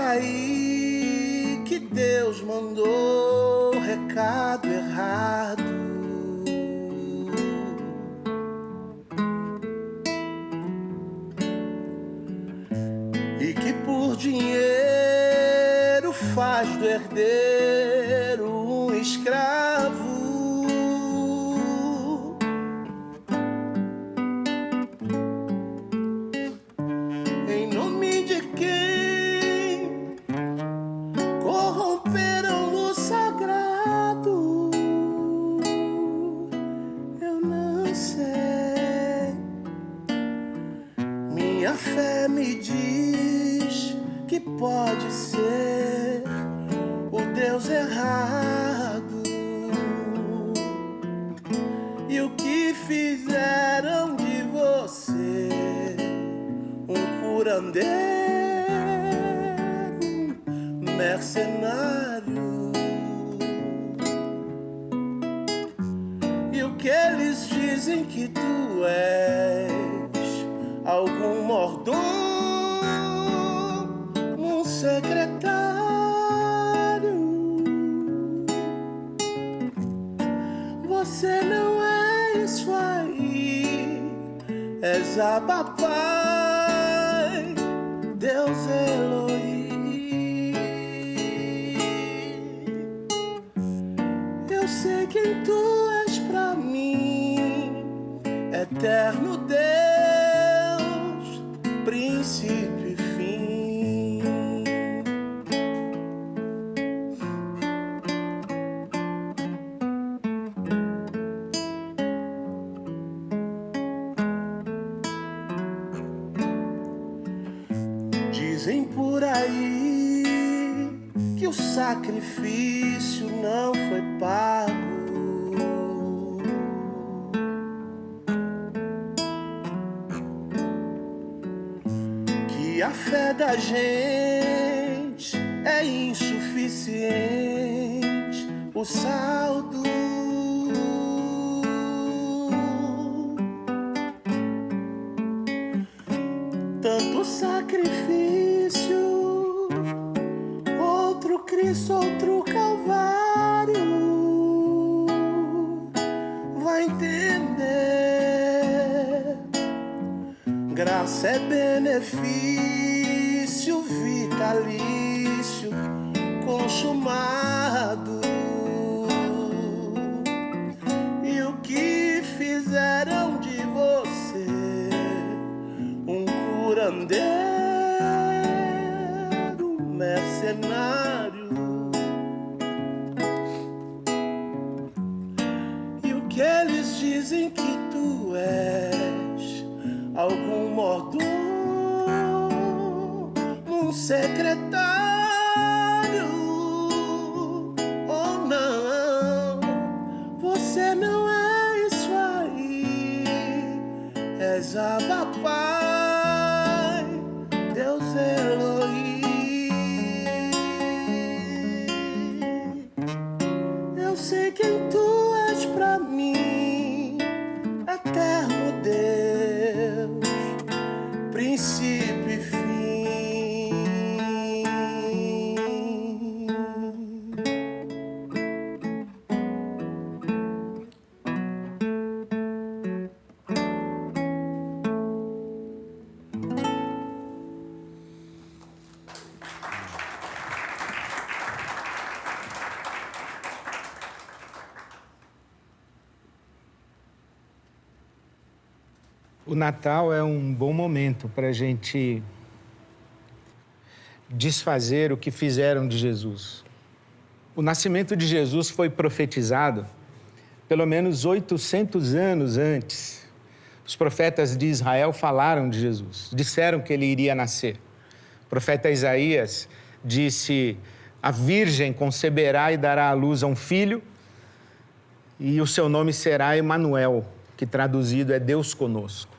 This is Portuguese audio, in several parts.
aí que Deus mandou o recado errado. E que por dinheiro faz do herdeiro um escravo. Em nome de quem corromperam o sagrado, eu não sei. Minha fé me diz que pode ser o Deus errado. E o que fizeram de você um curandeiro, mercenário? E o que eles dizem que tu és? Algum mordomo, um secretário. Você não é isso aí, és Abba Pai, Deus Elohim. Eu sei quem tu és pra mim, eterno Deus, princípio e fim. Dizem por aí que o sacrifício não foi pago. Que a fé da gente é insuficiente, o saldo. Tanto sacrifício, outro Cristo, outro Calvário. Vai entender, graça é benefício vitalício consumado. E o que fizeram de você um curandeiro, mercenário? E o que eles dizem que tu és? Algum mordomo, um secretário? Ou não? Você não é isso aí, és Abba Pai, Deus Elohim. Eu sei quem tu és pra mim, eterno Deus, princípio e fim. O Natal é um bom momento para a gente desfazer o que fizeram de Jesus. O nascimento de Jesus foi profetizado pelo menos 800 anos antes. Os profetas de Israel falaram de Jesus, disseram que ele iria nascer. O profeta Isaías disse: a virgem conceberá e dará à luz a um filho, e o seu nome será Emanuel, que traduzido é Deus conosco.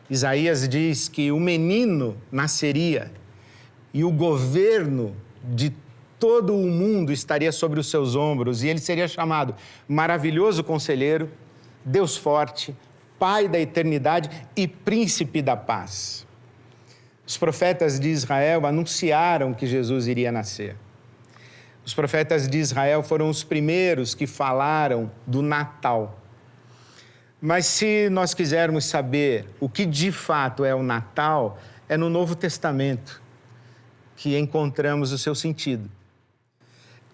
Isaías diz que o menino nasceria e o governo de todo o mundo estaria sobre os seus ombros, e ele seria chamado Maravilhoso Conselheiro, Deus Forte, Pai da Eternidade e Príncipe da Paz. Os profetas de Israel anunciaram que Jesus iria nascer. Os profetas de Israel foram os primeiros que falaram do Natal. Mas se nós quisermos saber o que de fato é o Natal, é no Novo Testamento que encontramos o seu sentido.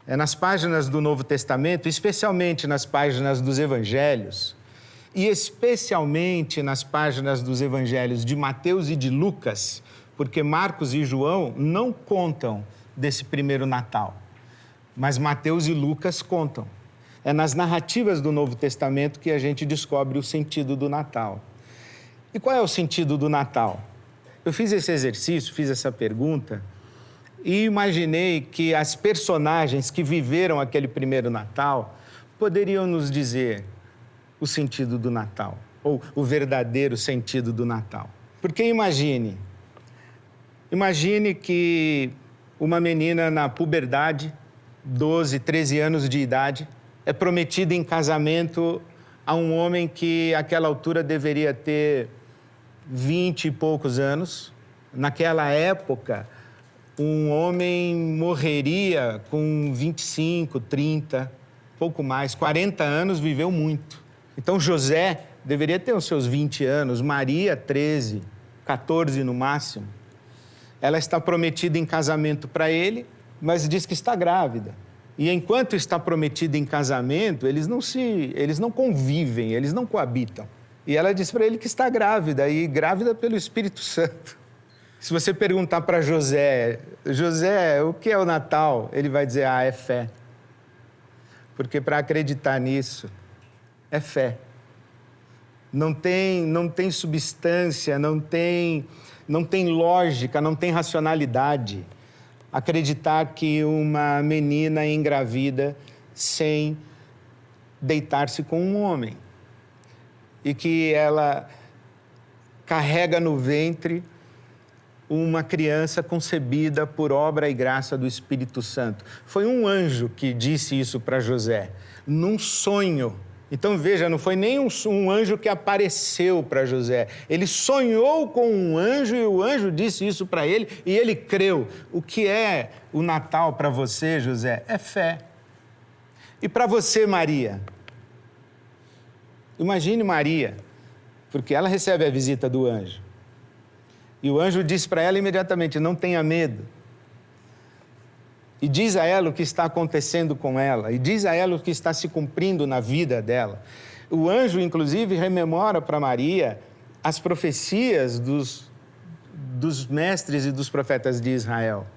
É nas páginas do Novo Testamento, especialmente nas páginas dos Evangelhos, e especialmente nas páginas dos Evangelhos de Mateus e de Lucas, porque Marcos e João não contam desse primeiro Natal, mas Mateus e Lucas contam. É nas narrativas do Novo Testamento que a gente descobre o sentido do Natal. E qual é o sentido do Natal? Eu fiz esse exercício, fiz essa pergunta e imaginei que as personagens que viveram aquele primeiro Natal poderiam nos dizer o sentido do Natal, ou o verdadeiro sentido do Natal. Porque imagine que uma menina na puberdade, 12, 13 anos de idade, é prometida em casamento a um homem que, àquela altura, deveria ter 20 e poucos anos. Naquela época, um homem morreria com 25, 30, pouco mais, 40 anos, viveu muito. Então, José deveria ter os seus 20 anos, Maria, 13, 14 no máximo. Ela está prometida em casamento para ele, mas diz que está grávida. E enquanto está prometida em casamento, eles não convivem, eles não coabitam. E ela diz para ele que está grávida, e grávida pelo Espírito Santo. Se você perguntar para José, o que é o Natal? Ele vai dizer, é fé. Porque para acreditar nisso, é fé. Não tem substância, não tem lógica, não tem racionalidade. Acreditar que uma menina engravida sem deitar-se com um homem. E que ela carrega no ventre uma criança concebida por obra e graça do Espírito Santo. Foi um anjo que disse isso para José, num sonho. Então, veja, não foi nem um anjo que apareceu para José. Ele sonhou com um anjo e o anjo disse isso para ele e ele creu. O que é o Natal para você, José? É fé. E para você, Maria? Imagine Maria, porque ela recebe a visita do anjo. E o anjo diz para ela imediatamente, não tenha medo. E diz a ela o que está acontecendo com ela. E diz a ela o que está se cumprindo na vida dela. O anjo, inclusive, rememora para Maria as profecias dos mestres e dos profetas de Israel.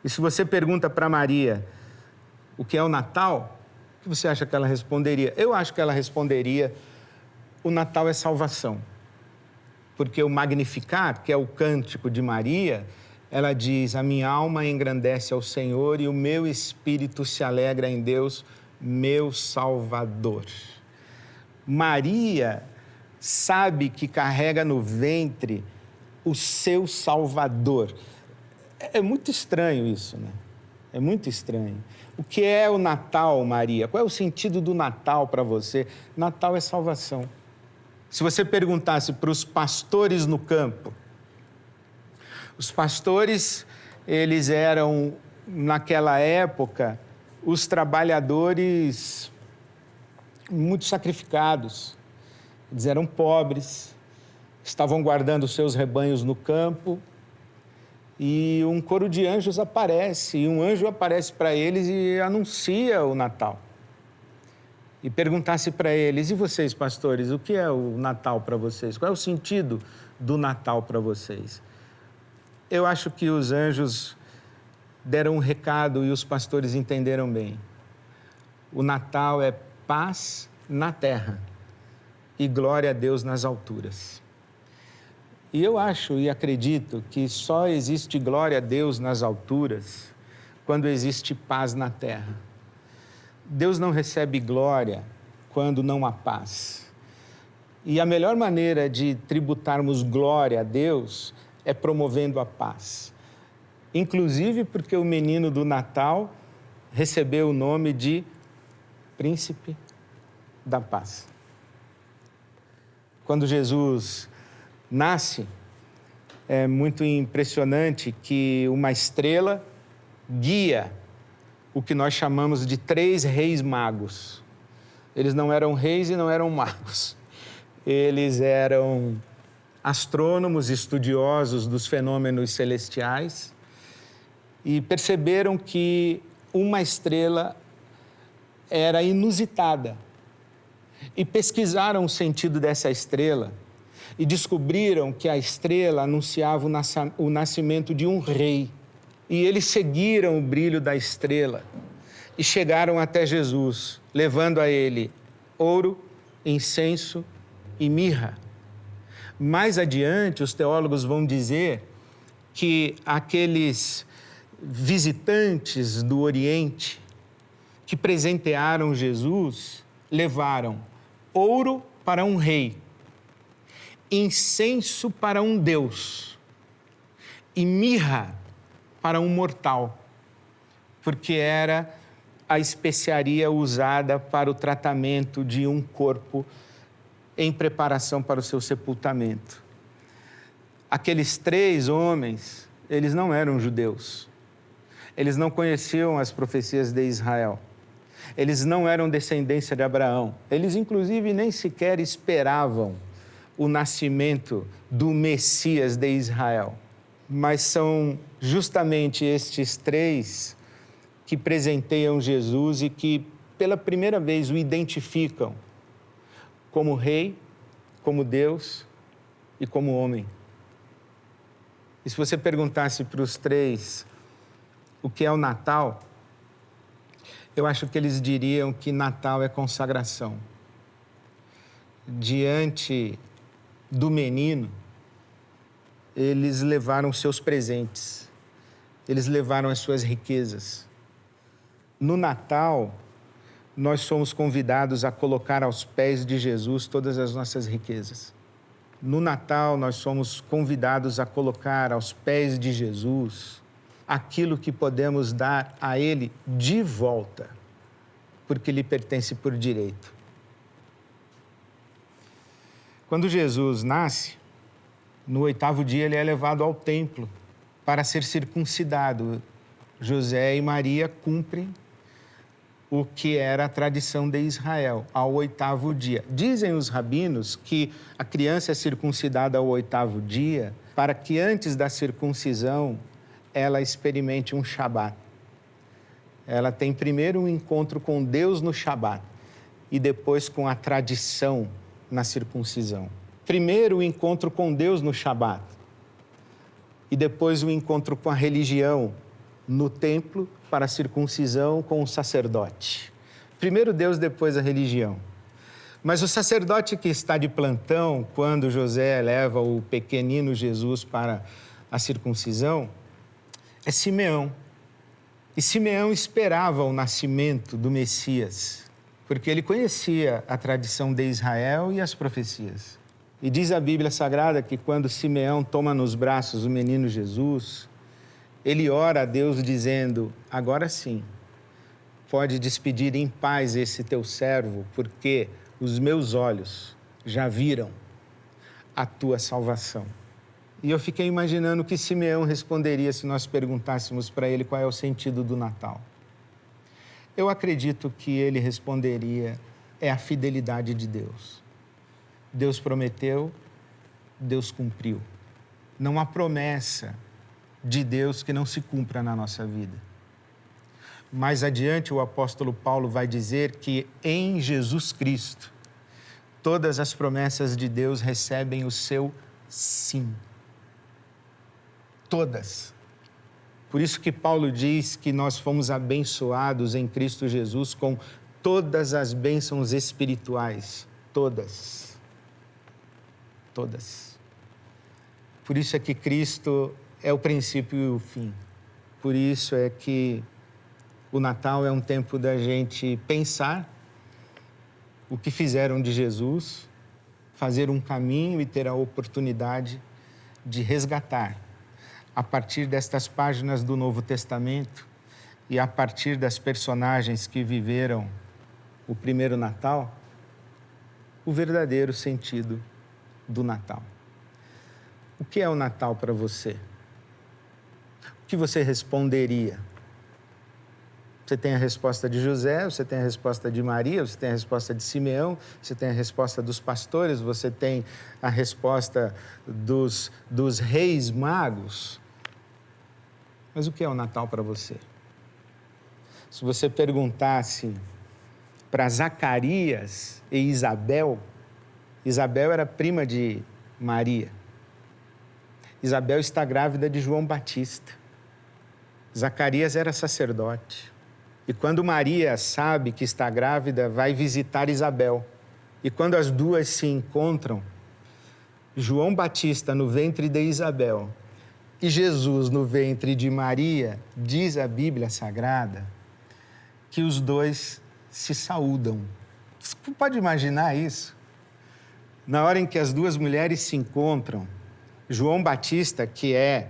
E se você pergunta para Maria o que é o Natal, o que você acha que ela responderia? Eu acho que ela responderia, o Natal é salvação. Porque o Magnificat, que é o cântico de Maria, ela diz, a minha alma engrandece ao Senhor e o meu espírito se alegra em Deus, meu Salvador. Maria sabe que carrega no ventre o seu Salvador. É muito estranho isso, né? É muito estranho. O que é o Natal, Maria? Qual é o sentido do Natal para você? Natal é salvação. Se você perguntasse para os pastores no campo, os pastores, eles eram, naquela época, os trabalhadores muito sacrificados. Eles eram pobres, estavam guardando os seus rebanhos no campo e um coro de anjos aparece, e um anjo aparece para eles e anuncia o Natal. E perguntasse para eles, e vocês, pastores, o que é o Natal para vocês? Qual é o sentido do Natal para vocês? Eu acho que os anjos deram um recado e os pastores entenderam bem. O Natal é paz na terra e glória a Deus nas alturas. E eu acho e acredito que só existe glória a Deus nas alturas quando existe paz na terra. Deus não recebe glória quando não há paz. E a melhor maneira de tributarmos glória a Deus é promovendo a paz. Inclusive porque o menino do Natal recebeu o nome de Príncipe da Paz. Quando Jesus nasce, É muito impressionante que uma estrela guia o que nós chamamos de 3 reis magos. Eles não eram reis e não eram magos. Eles eram astrônomos, estudiosos dos fenômenos celestiais e perceberam que uma estrela era inusitada. E pesquisaram o sentido dessa estrela e descobriram que a estrela anunciava o nascimento de um rei. E eles seguiram o brilho da estrela e chegaram até Jesus, levando a ele ouro, incenso e mirra. Mais adiante, os teólogos vão dizer que aqueles visitantes do Oriente que presentearam Jesus levaram ouro para um rei, incenso para um deus e mirra para um mortal, porque era a especiaria usada para o tratamento de um corpo em preparação para o seu sepultamento. Aqueles 3 homens, eles não eram judeus. Eles não conheciam as profecias de Israel. Eles não eram descendência de Abraão. Eles, inclusive, nem sequer esperavam o nascimento do Messias de Israel. Mas são justamente estes 3 que presenteiam Jesus e que, pela primeira vez, o identificam como rei, como Deus e como homem. E se você perguntasse para os 3 o que é o Natal, eu acho que eles diriam que Natal é consagração. Diante do menino, eles levaram seus presentes, eles levaram as suas riquezas. No Natal, nós somos convidados a colocar aos pés de Jesus todas as nossas riquezas. No Natal, nós somos convidados a colocar aos pés de Jesus aquilo que podemos dar a Ele de volta, porque lhe pertence por direito. Quando Jesus nasce, no 8º dia ele é levado ao templo para ser circuncidado. José e Maria cumprem o que era a tradição de Israel, ao 8º dia. Dizem os rabinos que a criança é circuncidada ao 8º dia para que antes da circuncisão ela experimente um Shabat. Ela tem primeiro um encontro com Deus no Shabat e depois com a tradição na circuncisão. Primeiro o encontro com Deus no Shabat e depois o encontro com a religião no templo para a circuncisão com o sacerdote. Primeiro Deus, depois a religião. Mas o sacerdote que está de plantão quando José leva o pequenino Jesus para a circuncisão é Simeão. E Simeão esperava o nascimento do Messias, porque ele conhecia a tradição de Israel e as profecias. E diz a Bíblia Sagrada que quando Simeão toma nos braços o menino Jesus, ele ora a Deus dizendo: agora sim, pode despedir em paz esse teu servo, porque os meus olhos já viram a tua salvação. E eu fiquei imaginando o que Simeão responderia se nós perguntássemos para ele qual é o sentido do Natal. Eu acredito que ele responderia: é a fidelidade de Deus. Deus prometeu, Deus cumpriu. Não há promessa de Deus que não se cumpra na nossa vida. Mais adiante, o apóstolo Paulo vai dizer que em Jesus Cristo, todas as promessas de Deus recebem o seu sim. Todas. Por isso que Paulo diz que nós fomos abençoados em Cristo Jesus com todas as bênçãos espirituais. Todas. Todas. Por isso é que Cristo é o princípio e o fim. Por isso é que o Natal é um tempo da gente pensar o que fizeram de Jesus, fazer um caminho e ter a oportunidade de resgatar, a partir destas páginas do Novo Testamento e a partir das personagens que viveram o primeiro Natal, o verdadeiro sentido do Natal. O que é o Natal para você? O que você responderia? Você tem a resposta de José, você tem a resposta de Maria, você tem a resposta de Simeão, você tem a resposta dos pastores, você tem a resposta dos reis magos. Mas o que é o Natal para você? Se você perguntasse para Zacarias e Isabel, Isabel era prima de Maria. Isabel está grávida de João Batista. Zacarias era sacerdote. E quando Maria sabe que está grávida, vai visitar Isabel. E quando as duas se encontram, João Batista no ventre de Isabel e Jesus no ventre de Maria, diz a Bíblia Sagrada que os dois se saúdam. Você pode imaginar isso? Na hora em que as duas mulheres se encontram, João Batista, que é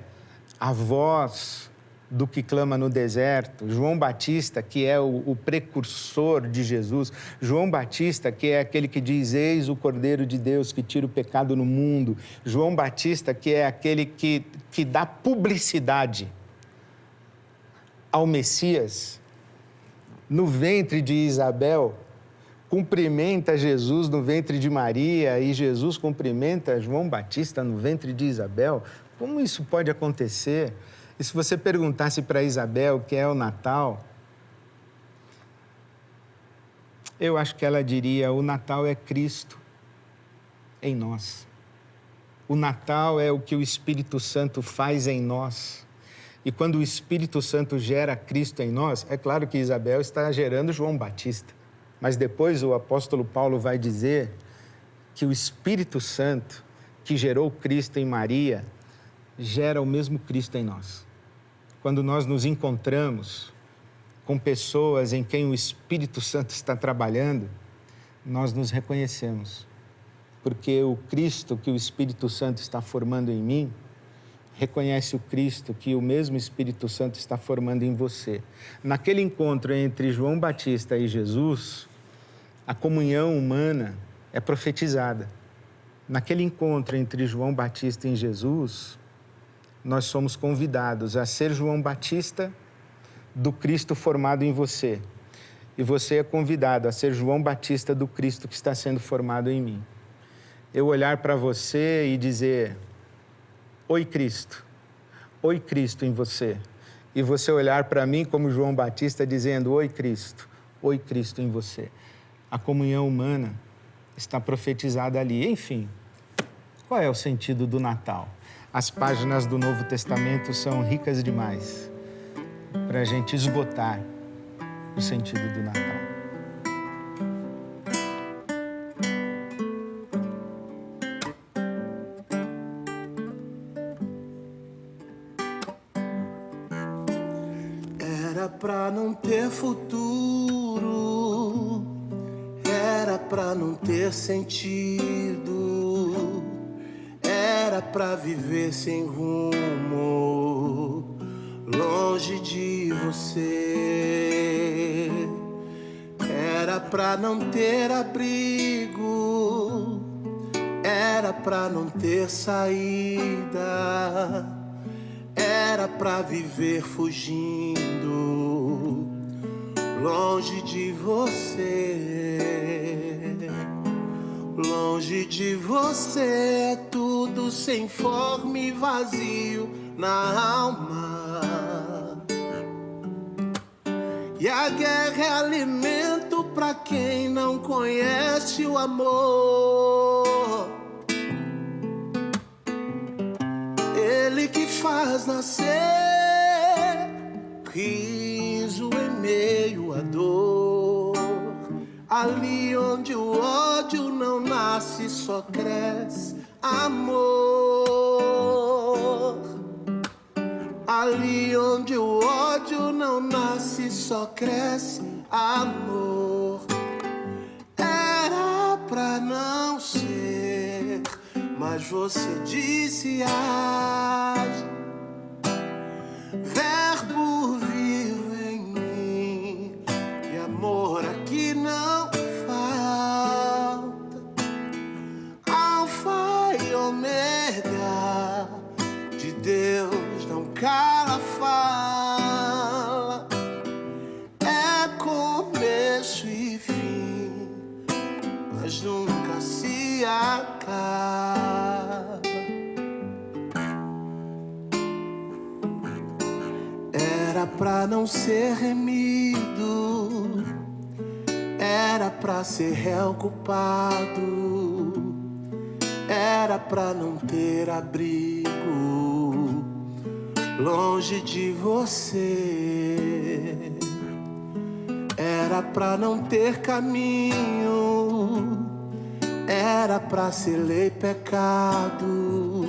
a voz do que clama no deserto, João Batista, que é o precursor de Jesus, João Batista, que é aquele que diz, eis o Cordeiro de Deus que tira o pecado no mundo, João Batista, que é aquele que dá publicidade ao Messias, no ventre de Isabel, cumprimenta Jesus no ventre de Maria e Jesus cumprimenta João Batista no ventre de Isabel. Como isso pode acontecer? E se você perguntasse para Isabel o que é o Natal, eu acho que ela diria, o Natal é Cristo em nós. O Natal é o que o Espírito Santo faz em nós. E quando o Espírito Santo gera Cristo em nós, é claro que Isabel está gerando João Batista. Mas depois o apóstolo Paulo vai dizer que o Espírito Santo, que gerou Cristo em Maria, gera o mesmo Cristo em nós. Quando nós nos encontramos com pessoas em quem o Espírito Santo está trabalhando, nós nos reconhecemos. Porque o Cristo que o Espírito Santo está formando em mim, reconhece o Cristo que o mesmo Espírito Santo está formando em você. Naquele encontro entre João Batista e Jesus, a comunhão humana é profetizada. Naquele encontro entre João Batista e Jesus, nós somos convidados a ser João Batista do Cristo formado em você. E você é convidado a ser João Batista do Cristo que está sendo formado em mim. Eu olhar para você e dizer, oi Cristo em você. E você olhar para mim como João Batista dizendo, oi Cristo em você. A comunhão humana está profetizada ali. Enfim, qual é o sentido do Natal? As páginas do Novo Testamento são ricas demais para a gente esgotar o sentido do Natal. Era pra não ter futuro, era pra não ter sentido, era pra viver sem rumo, longe de você. Era pra não ter abrigo, era pra não ter saída, era pra viver fugindo, longe de você. Longe de você é tudo sem forma e vazio na alma. E a guerra é alimento pra quem não conhece o amor. Ele que faz nascer riso em meio à dor. Ali onde o ódio não nasce, só cresce amor. Ali onde o ódio não nasce, só cresce amor. Era pra não ser, mas você disse age. Verbo vivo em mim, e amor aqui não falta. Alfa e ômega, acaba. Era pra não ser remido, era pra ser réu culpado, era pra não ter abrigo longe de você. Era pra não ter caminho, era pra ser lei pecado,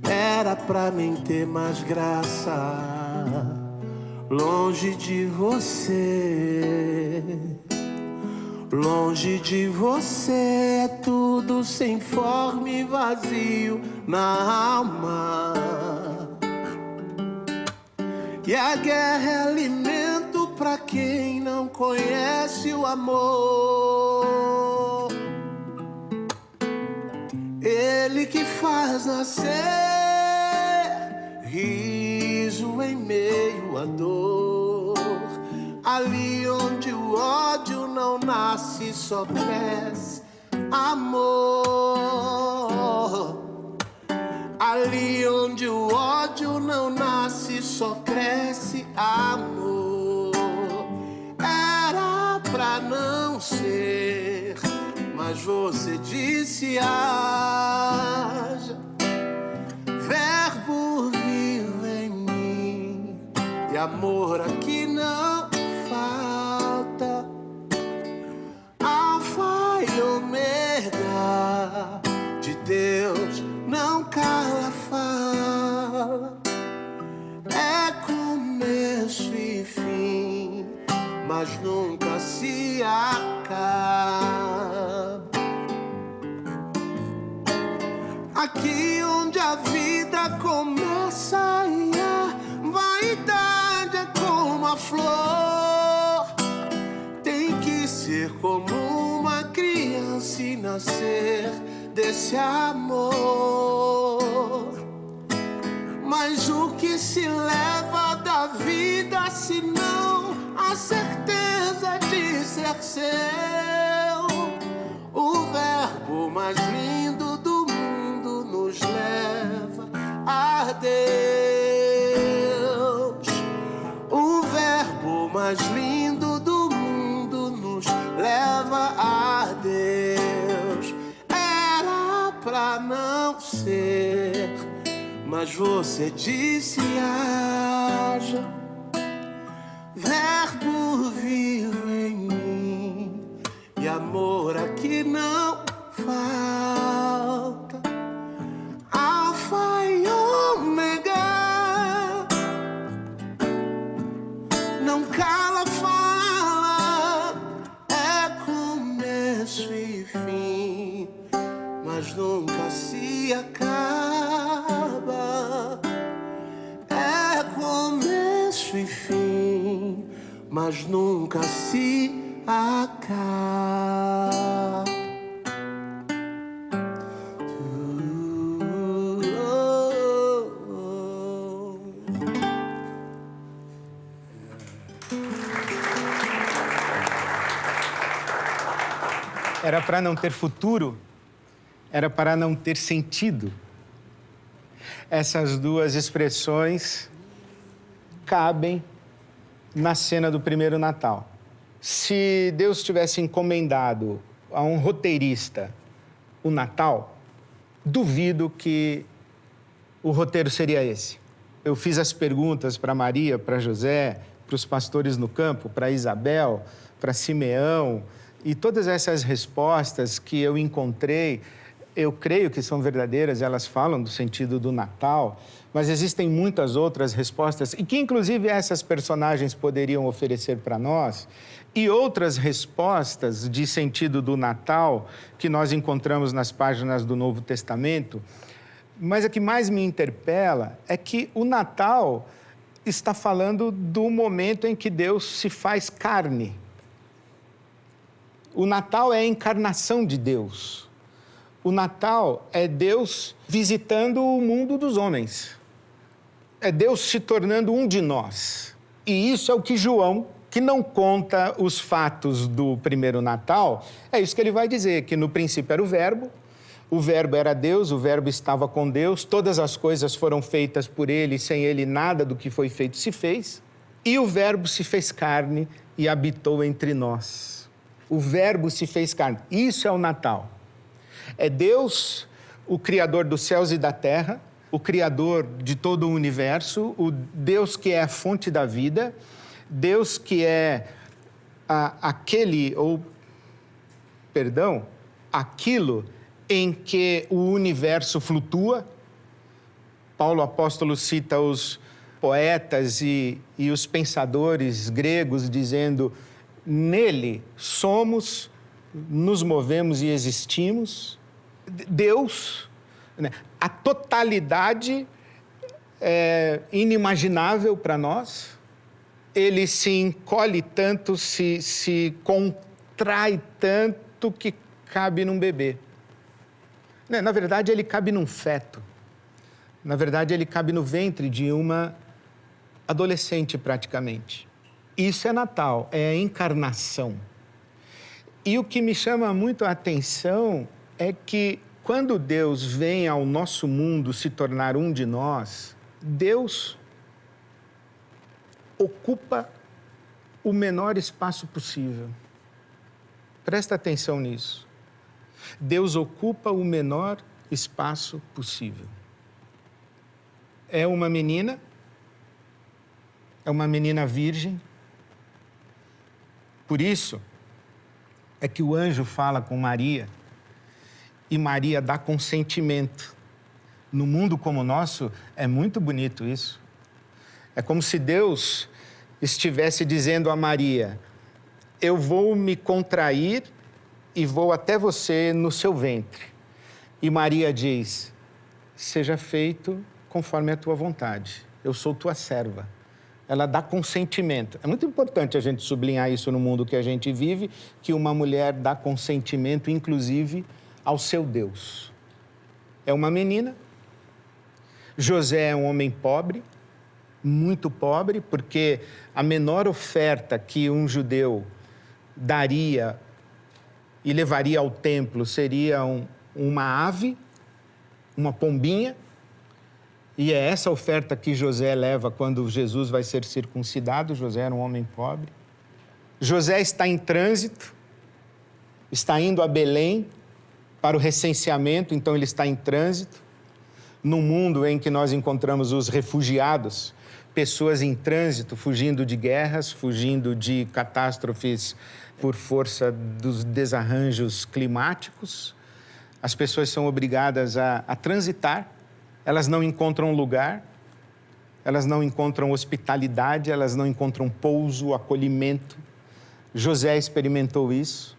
era pra nem ter mais graça longe de você. Longe de você é tudo sem forma e vazio na alma. E a guerra é alimento pra quem não conhece o amor. Ele que faz nascer riso em meio à dor. Ali onde o ódio não nasce, só cresce amor. Ali onde o ódio não nasce, só cresce amor. Era pra não ser, mas você disse haja. Verbo vivo em mim e amor aqui não falta. Alfa e ômega de Deus não cala fala. É começo e fim, mas nunca se acaba. Aqui onde a vida começa e a vaidade é como a flor. Tem que ser como uma criança e nascer desse amor. Mas o que se leva da vida se não a certeza de ser seu? O verbo mais lindo do mundo nos leva a Deus. O verbo mais lindo do mundo nos leva a Deus. Era pra não ser, mas você disse haja. Verbo vivo em mim e amor aqui não falta. Alfa e ômega não cala fala. É começo e fim, mas nunca se acaba. É começo e fim, mas nunca se acaba. Era para não ter futuro, era para não ter sentido. Essas duas expressões cabem na cena do primeiro Natal. Se Deus tivesse encomendado a um roteirista o Natal, duvido que o roteiro seria esse. Eu fiz as perguntas para Maria, para José, para os pastores no campo, para Isabel, para Simeão, e todas essas respostas que eu encontrei, eu creio que são verdadeiras, elas falam do sentido do Natal, mas existem muitas outras respostas, e que inclusive essas personagens poderiam oferecer para nós, e outras respostas de sentido do Natal que nós encontramos nas páginas do Novo Testamento. Mas a que mais me interpela é que o Natal está falando do momento em que Deus se faz carne. O Natal é a encarnação de Deus. O Natal é Deus visitando o mundo dos homens. É Deus se tornando um de nós. E isso é o que João que não conta os fatos do primeiro Natal, é isso que ele vai dizer, que no princípio era o Verbo era Deus, o Verbo estava com Deus, todas as coisas foram feitas por ele, sem ele nada do que foi feito se fez, e o Verbo se fez carne e habitou entre nós. O Verbo se fez carne. Isso é o Natal. É Deus, o Criador dos céus e da terra, o Criador de todo o universo, o Deus que é a fonte da vida, Deus que é aquilo em que o universo flutua. Paulo apóstolo cita os poetas e os pensadores gregos dizendo: nele somos, nos movemos e existimos. Deus, né? A totalidade é inimaginável para nós. Ele se encolhe tanto, se contrai tanto que cabe num bebê. Na verdade, ele cabe num feto. Na verdade, ele cabe no ventre de uma adolescente, praticamente. Isso é Natal, é a encarnação. E o que me chama muito a atenção é que, quando Deus vem ao nosso mundo se tornar um de nós, Deus ocupa o menor espaço possível. Presta atenção nisso. Deus ocupa o menor espaço possível. É uma menina virgem. Por isso é que o anjo fala com Maria e Maria dá consentimento. No mundo como o nosso, é muito bonito isso. É como se Deus estivesse dizendo a Maria: eu vou me contrair e vou até você no seu ventre. E Maria diz: seja feito conforme a tua vontade. Eu sou tua serva. Ela dá consentimento. É muito importante a gente sublinhar isso no mundo que a gente vive, que uma mulher dá consentimento, inclusive, ao seu Deus. É uma menina. José é um homem pobre, muito pobre, porque a menor oferta que um judeu daria e levaria ao templo seria uma ave, uma pombinha, e é essa oferta que José leva quando Jesus vai ser circuncidado. José era um homem pobre. José está em trânsito, está indo a Belém para o recenseamento, então ele está em trânsito. No mundo em que nós encontramos os refugiados, pessoas em trânsito, fugindo de guerras, fugindo de catástrofes por força dos desarranjos climáticos, as pessoas são obrigadas a transitar. Elas não encontram lugar, elas não encontram hospitalidade, elas não encontram pouso, acolhimento. José experimentou isso.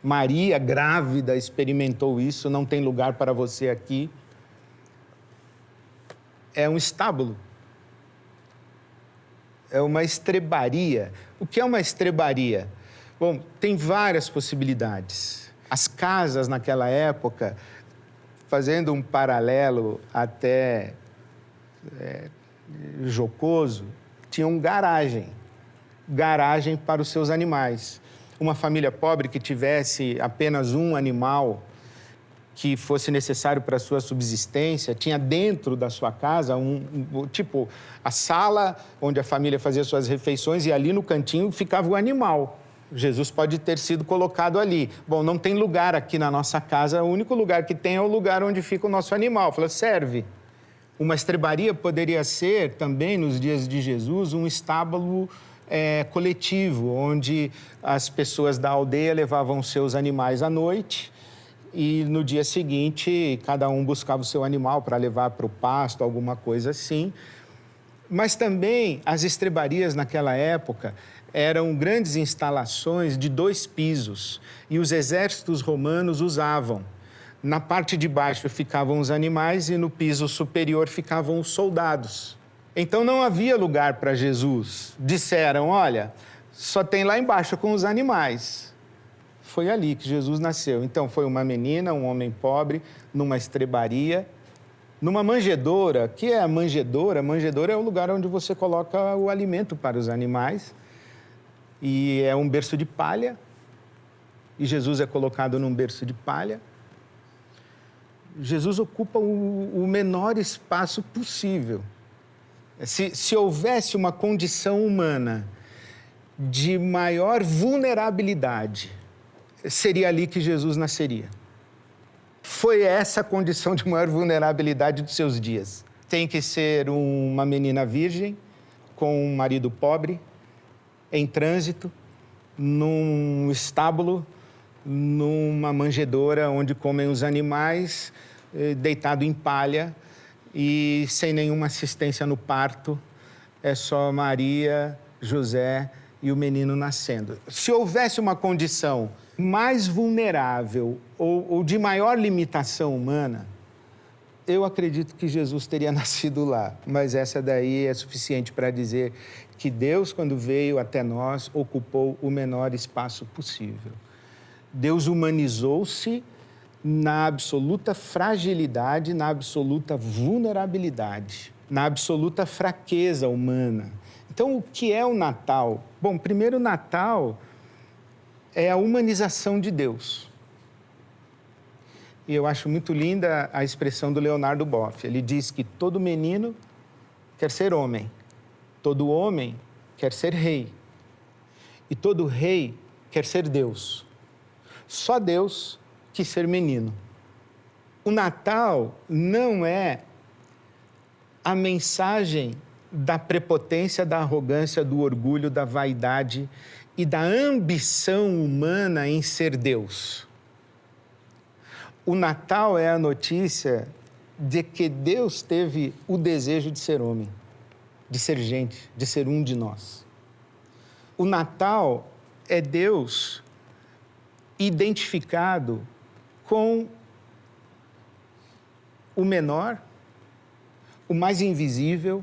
Maria, grávida, experimentou isso. Não tem lugar para você aqui. É um estábulo. É uma estrebaria. O que é uma estrebaria? Bom, tem várias possibilidades. As casas naquela época, fazendo um paralelo até jocoso, tinham garagem para os seus animais. Uma família pobre que tivesse apenas um animal que fosse necessário para a sua subsistência, tinha dentro da sua casa tipo a sala onde a família fazia suas refeições, e ali no cantinho ficava o animal. Jesus pode ter sido colocado ali. Bom, não tem lugar aqui na nossa casa, o único lugar que tem é o lugar onde fica o nosso animal. Fala, serve. Uma estrebaria poderia ser também, nos dias de Jesus, um estábulo coletivo, onde as pessoas da aldeia levavam seus animais à noite e no dia seguinte cada um buscava o seu animal para levar para o pasto, alguma coisa assim. Mas também as estrebarias naquela época eram grandes instalações de 2 pisos e os exércitos romanos usavam. Na parte de baixo ficavam os animais e no piso superior ficavam os soldados. Então não havia lugar para Jesus. Disseram, olha, só tem lá embaixo com os animais. Foi ali que Jesus nasceu. Então foi uma menina, um homem pobre, numa estrebaria, numa manjedoura. O que é a manjedoura? A manjedoura é o lugar onde você coloca o alimento para os animais. e é um berço de palha, e Jesus é colocado num berço de palha. Jesus ocupa o menor espaço possível. Se houvesse uma condição humana de maior vulnerabilidade, seria ali que Jesus nasceria. Foi essa a condição de maior vulnerabilidade dos seus dias. Tem que ser uma menina virgem, com um marido pobre, em trânsito, num estábulo, numa manjedoura onde comem os animais, deitado em palha e sem nenhuma assistência no parto. É só Maria, José e o menino nascendo. Se houvesse uma condição mais vulnerável ou de maior limitação humana, eu acredito que Jesus teria nascido lá. Mas essa daí é suficiente para dizer que Deus, quando veio até nós, ocupou o menor espaço possível. Deus humanizou-se na absoluta fragilidade, na absoluta vulnerabilidade, na absoluta fraqueza humana. Então, o que é o Natal? Bom, primeiro, o Natal é a humanização de Deus. E eu acho muito linda a expressão do Leonardo Boff. Ele diz que todo menino quer ser homem, todo homem quer ser rei, e todo rei quer ser Deus. Só Deus quis ser menino. O Natal não é a mensagem da prepotência, da arrogância, do orgulho, da vaidade e da ambição humana em ser Deus. O Natal é a notícia de que Deus teve o desejo de ser homem, de ser gente, de ser um de nós. O Natal é Deus identificado com o menor, o mais invisível,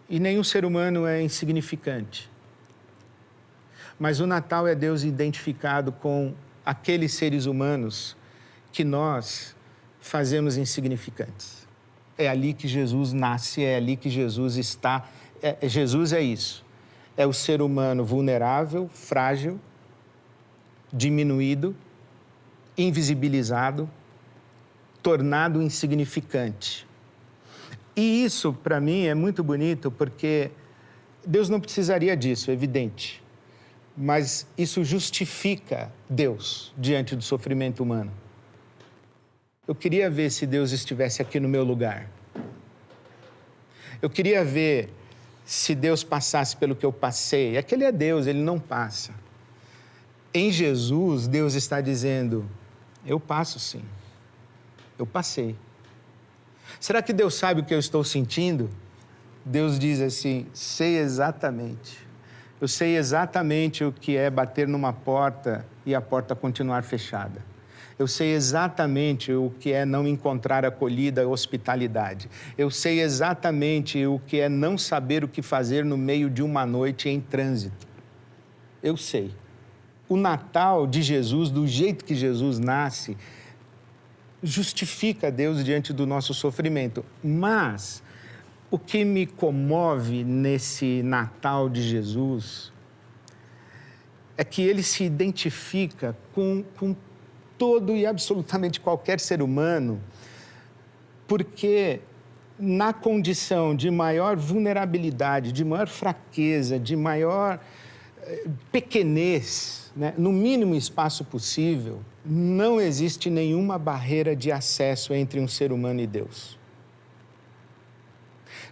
e nenhum ser humano é insignificante. Mas o Natal é Deus identificado com aqueles seres humanos que nós fazemos insignificantes. É ali que Jesus nasce, é ali que Jesus está. Jesus é isso. É o ser humano vulnerável, frágil, diminuído, invisibilizado, tornado insignificante. E isso, para mim, é muito bonito, porque Deus não precisaria disso, é evidente. Mas isso justifica Deus diante do sofrimento humano. Eu queria ver se Deus estivesse aqui no meu lugar. Eu queria ver se Deus passasse pelo que eu passei. Aquele é Deus, ele não passa. Em Jesus, Deus está dizendo, eu passo sim, eu passei. Será que Deus sabe o que eu estou sentindo? Deus diz assim, sei exatamente. Eu sei exatamente o que é bater numa porta e a porta continuar fechada. Eu sei exatamente o que é não encontrar acolhida e hospitalidade. Eu sei exatamente o que é não saber o que fazer no meio de uma noite em trânsito. Eu sei. O Natal de Jesus, do jeito que Jesus nasce, justifica Deus diante do nosso sofrimento. Mas o que me comove nesse Natal de Jesus é que ele se identifica com todo e absolutamente qualquer ser humano, porque na condição de maior vulnerabilidade, de maior fraqueza, de maior pequenez, né, no mínimo espaço possível, não existe nenhuma barreira de acesso entre um ser humano e Deus.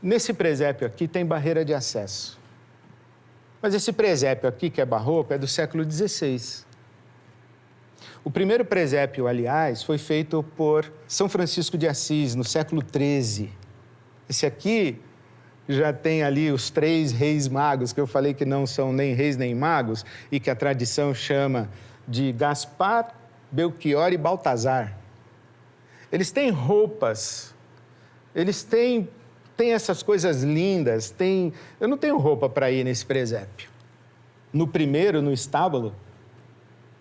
Nesse presépio aqui tem barreira de acesso. Mas esse presépio aqui, que é barroco, é do século XVI. O primeiro presépio, aliás, foi feito por São Francisco de Assis, no século XIII. Esse aqui já tem ali os 3 reis magos, que eu falei que não são nem reis nem magos, e que a tradição chama de Gaspar, Belchior e Baltazar. Eles têm roupas, eles têm essas coisas lindas, eu não tenho roupa para ir nesse presépio. No primeiro, no estábulo,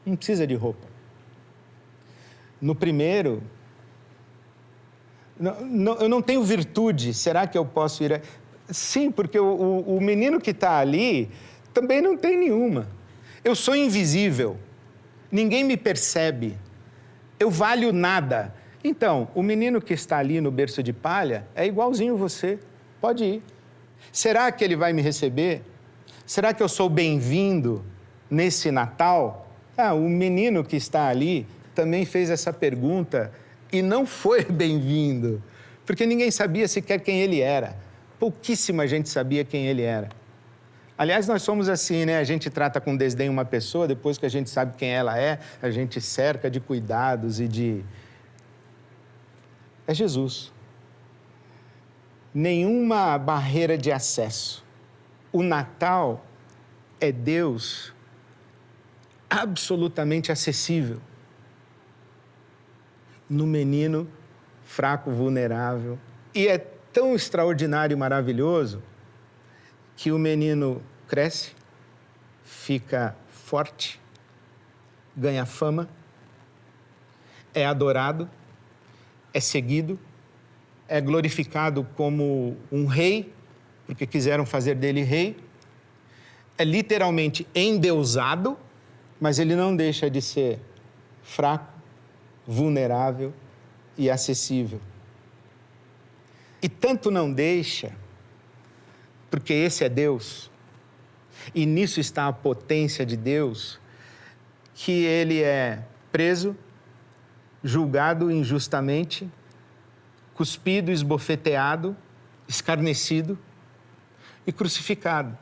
não precisa de roupa. No primeiro, eu não tenho virtude, será que eu posso ir? Sim, porque o menino que está ali Também não tem nenhuma. Eu sou invisível. Ninguém me percebe. Eu valho nada. Então, o menino que está ali no berço de palha é igualzinho você. Pode ir. Será que ele vai me receber? Será que eu sou bem-vindo nesse Natal? O menino que está ali também fez essa pergunta e não foi bem-vindo, porque ninguém sabia sequer quem ele era. Pouquíssima gente sabia quem ele era. Aliás, nós somos assim, né? A gente trata com desdém uma pessoa, depois que a gente sabe quem ela é, a gente cerca de cuidados e de... É Jesus. Nenhuma barreira de acesso. O Natal é Deus absolutamente acessível. No menino fraco, vulnerável. E é tão extraordinário e maravilhoso que o menino cresce, fica forte, ganha fama, é adorado, é seguido, é glorificado como um rei, porque quiseram fazer dele rei, é literalmente endeusado, mas ele não deixa de ser fraco, vulnerável e acessível. E tanto não deixa, porque esse é Deus, e nisso está a potência de Deus, que ele é preso, julgado injustamente, cuspido, esbofeteado, escarnecido e crucificado.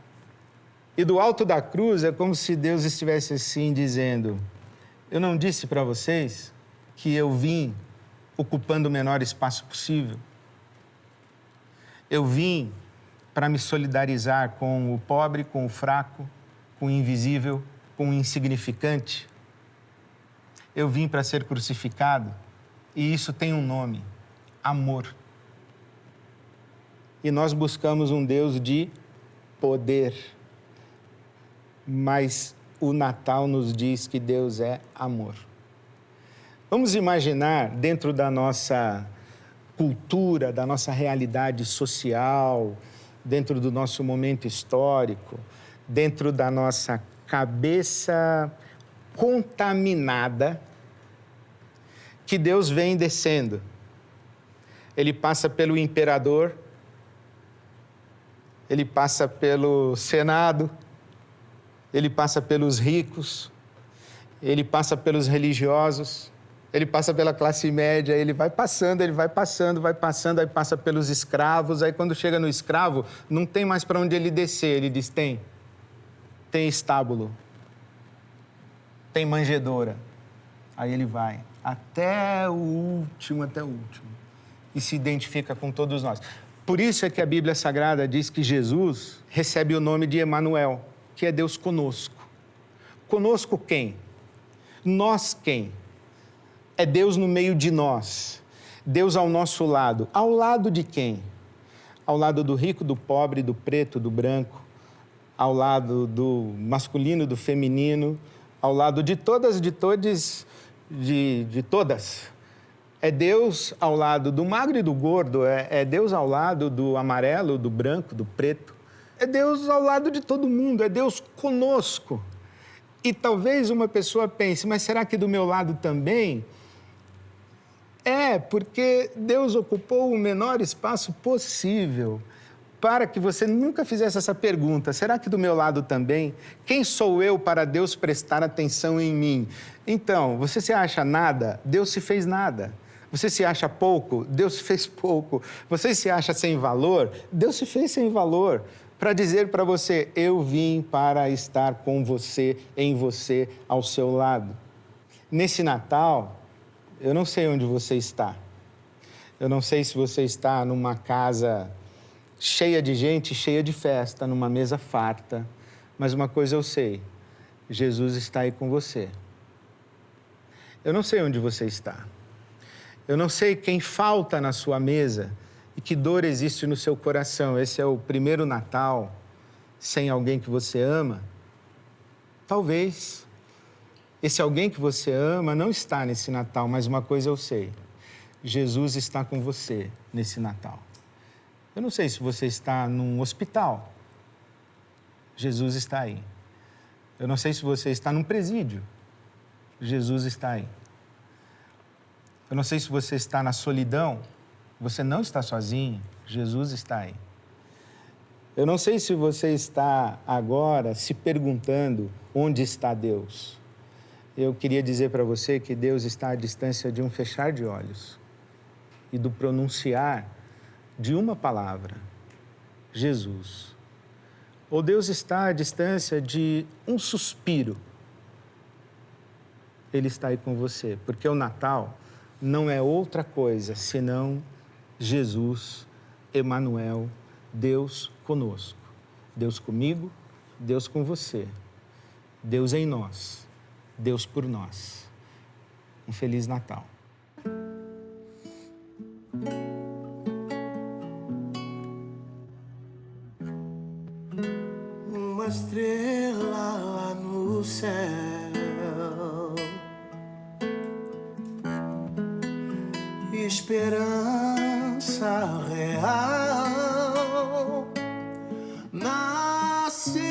E do alto da cruz é como se Deus estivesse assim dizendo: eu não disse para vocês que eu vim ocupando o menor espaço possível? Eu vim para me solidarizar com o pobre, com o fraco, com o invisível, com o insignificante. Eu vim para ser crucificado e isso tem um nome: amor. E nós buscamos um Deus de poder, mas o Natal nos diz que Deus é amor. Vamos imaginar, dentro da nossa cultura, da nossa realidade social, dentro do nosso momento histórico, dentro da nossa cabeça contaminada, que Deus vem descendo. Ele passa pelo imperador, ele passa pelo Senado, ele passa pelos ricos, ele passa pelos religiosos, ele passa pela classe média, ele vai passando, aí passa pelos escravos, aí quando chega no escravo, não tem mais para onde ele descer, ele diz: tem estábulo, tem manjedoura. Aí ele vai até o último, e se identifica com todos nós. Por isso é que a Bíblia Sagrada diz que Jesus recebe o nome de Emanuel, que é Deus conosco. Conosco quem? Nós quem? É Deus no meio de nós. Deus ao nosso lado. Ao lado de quem? Ao lado do rico, do pobre, do preto, do branco. Ao lado do masculino, do feminino. Ao lado de todas, de todes, de todas. É Deus ao lado do magro e do gordo. É Deus ao lado do amarelo, do branco, do preto. É Deus ao lado de todo mundo. É Deus conosco. E talvez uma pessoa pense: mas será que do meu lado também? É, porque Deus ocupou o menor espaço possível para que você nunca fizesse essa pergunta: será que do meu lado também? Quem sou eu para Deus prestar atenção em mim? Então, você se acha nada? Deus se fez nada. Você se acha pouco? Deus se fez pouco. Você se acha sem valor? Deus se fez sem valor. Para dizer para você: eu vim para estar com você, em você, ao seu lado. Nesse Natal, eu não sei onde você está. Eu não sei se você está numa casa cheia de gente, cheia de festa, numa mesa farta. Mas uma coisa eu sei: Jesus está aí com você. Eu não sei onde você está. Eu não sei quem falta na sua mesa e que dor existe no seu coração. Esse é o primeiro Natal sem alguém que você ama? Talvez. Esse alguém que você ama não está nesse Natal, mas uma coisa eu sei: Jesus está com você nesse Natal. Eu não sei se você está num hospital. Jesus está aí. Eu não sei se você está num presídio. Jesus está aí. Eu não sei se você está na solidão. Você não está sozinho. Jesus está aí. Eu não sei se você está agora se perguntando onde está Deus. Eu queria dizer para você que Deus está à distância de um fechar de olhos e do pronunciar de uma palavra, Jesus. Ou Deus está à distância de um suspiro. Ele está aí com você, porque o Natal não é outra coisa senão Jesus, Emanuel, Deus conosco. Deus comigo, Deus com você. Deus em nós, Deus por nós. Um Feliz Natal. Uma estrela lá no céu, esperança real, nasceu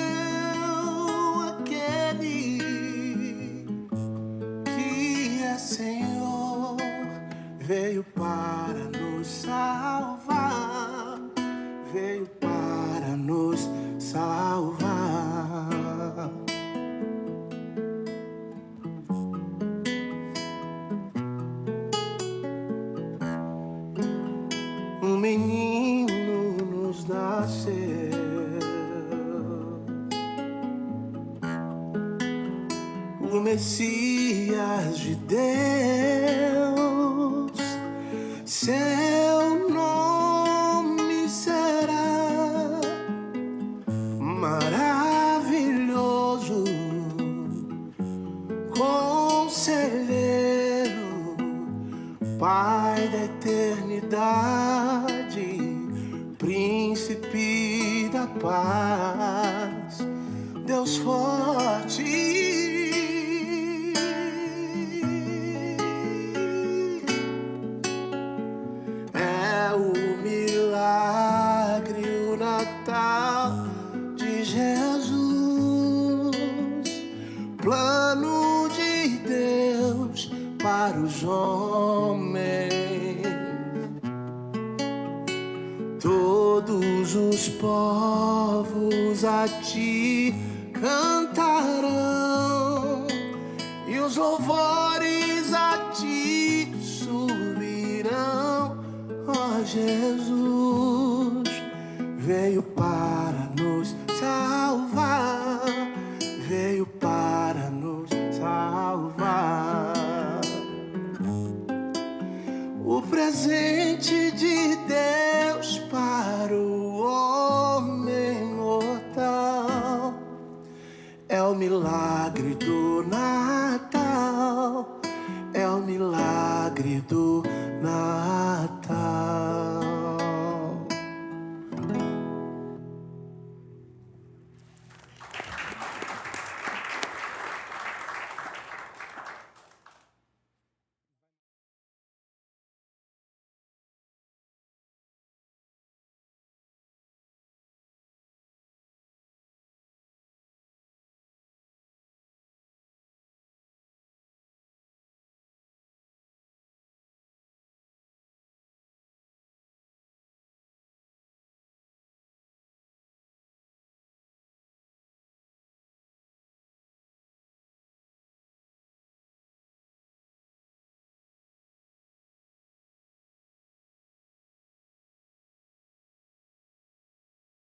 aquele que é Senhor, veio para nos salvar, veio para nos salvar. Um menino nos nasceu, o Messias de Deus. Seu nome será maravilhoso, Conselheiro, Pai da eternidade, Príncipe da paz, Deus forte. É o milagre, o Natal de Jesus, plano de Deus para os homens. Todos os povos a ti cantarão e os louvores a ti subirão. Ó Jesus, veio para nos salvar, veio para nos salvar. O presente de Deus para o homem mortal é o milagre do Natal, é o milagre do